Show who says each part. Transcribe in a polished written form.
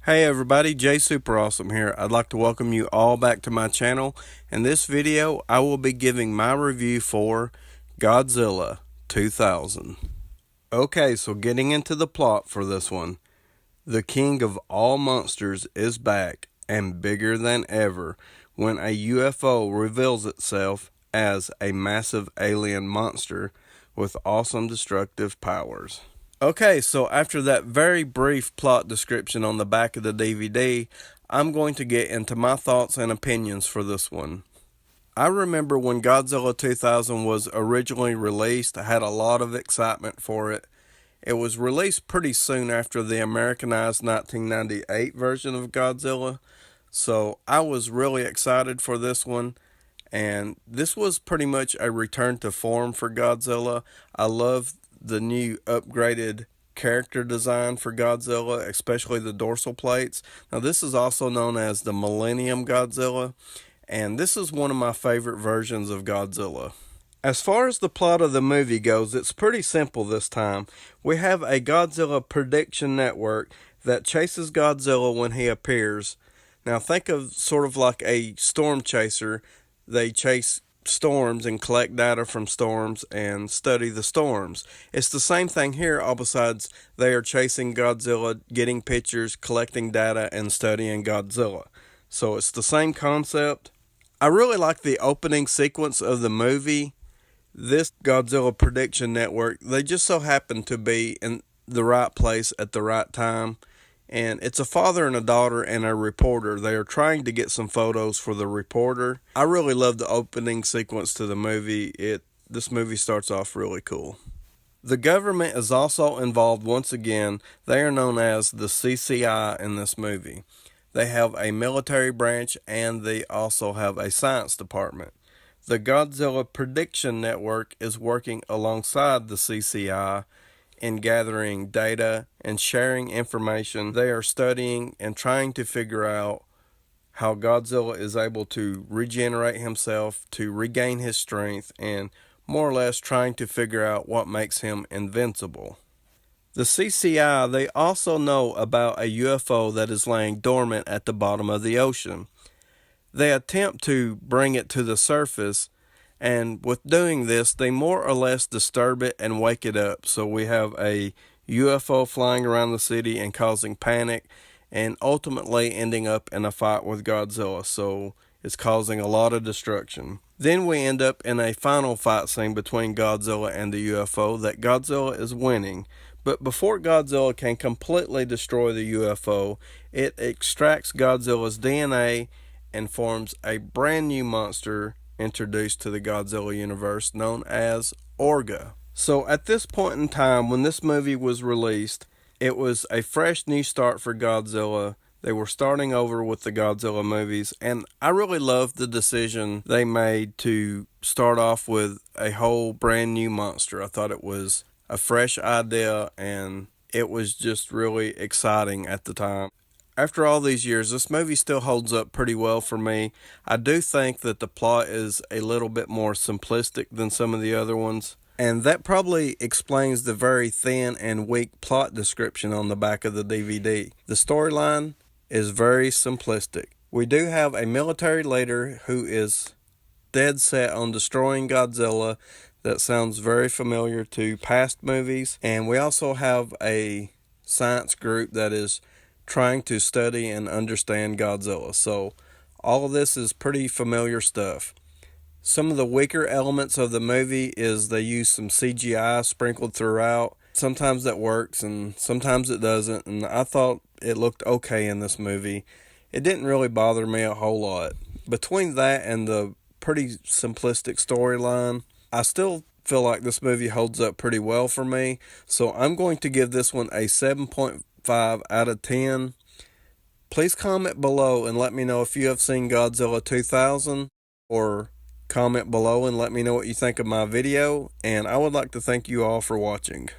Speaker 1: Hey everybody, Jay Super Awesome here. I'd like to welcome you all back to my channel. In this video, I will be giving my review for Godzilla 2000. Okay, so getting into the plot for this one. The king of all monsters is back and bigger than ever when a UFO reveals itself as a massive alien monster with awesome destructive powers. Okay, so after that very brief plot description on the back of the DVD, I'm going to get into my thoughts and opinions for this one. I remember when Godzilla 2000 was originally released, I had a lot of excitement for it. It was released pretty soon after the Americanized 1998 version of Godzilla, so I was really excited for this one. And this was pretty much a return to form for Godzilla. I love the new upgraded character design for Godzilla, especially the dorsal plates. Now this is also known as the Millennium Godzilla, and this is one of my favorite versions of Godzilla. As far as the plot of the movie goes, it's pretty simple this time. We have a Godzilla prediction network that chases Godzilla when he appears. Now think of sort of like a storm chaser. They chase storms and collect data from storms and study the storms. It's the same thing here, all besides they are chasing Godzilla, getting pictures, collecting data, and studying Godzilla. So it's the same concept. I really like the opening sequence of the movie. This Godzilla prediction network, they just so happen to be in the right place at the right time. And it's a father and a daughter and a reporter. They are trying to get some photos for the reporter. I really love the opening sequence to the movie. This movie starts off really cool. The government is also involved once again. They are known as the CCI in this movie. They have a military branch and they also have a science department. The Godzilla Prediction Network is working alongside the CCI in gathering data and sharing information. They are studying and trying to figure out how Godzilla is able to regenerate himself, to regain his strength, and more or less trying to figure out what makes him invincible. The CCI, they also know about a UFO that is laying dormant at the bottom of the ocean. They attempt to bring it to the surface, and with doing this, they more or less disturb it and wake it up. So we have a UFO flying around the city and causing panic and ultimately ending up in a fight with Godzilla. So it's causing a lot of destruction. Then we end up in a final fight scene between Godzilla and the UFO that Godzilla is winning. But before Godzilla can completely destroy the UFO, it extracts Godzilla's DNA and forms a brand new monster introduced to the Godzilla universe known as Orga. So at this point in time, when this movie was released, it was a fresh new start for Godzilla. They were starting over with the Godzilla movies, and I really loved the decision they made to start off with a whole brand new monster. I thought it was a fresh idea, and it was just really exciting at the time. After all these years, this movie still holds up pretty well for me. I do think that the plot is a little bit more simplistic than some of the other ones, and that probably explains the very thin and weak plot description on the back of the DVD. The storyline is very simplistic. We do have a military leader who is dead set on destroying Godzilla. That sounds very familiar to past movies. And we also have a science group that is trying to study and understand Godzilla. So all of this is pretty familiar stuff. Some of the weaker elements of the movie is they use some CGI sprinkled throughout. Sometimes that works and sometimes it doesn't, and I thought it looked okay in this movie. It didn't really bother me a whole lot. Between that and the pretty simplistic storyline, I still feel like this movie holds up pretty well for me. So I'm going to give this one a 7.5 out of 10. Please comment below and let me know if you have seen Godzilla 2000, or comment below and let me know what you think of my video, and I would like to thank you all for watching.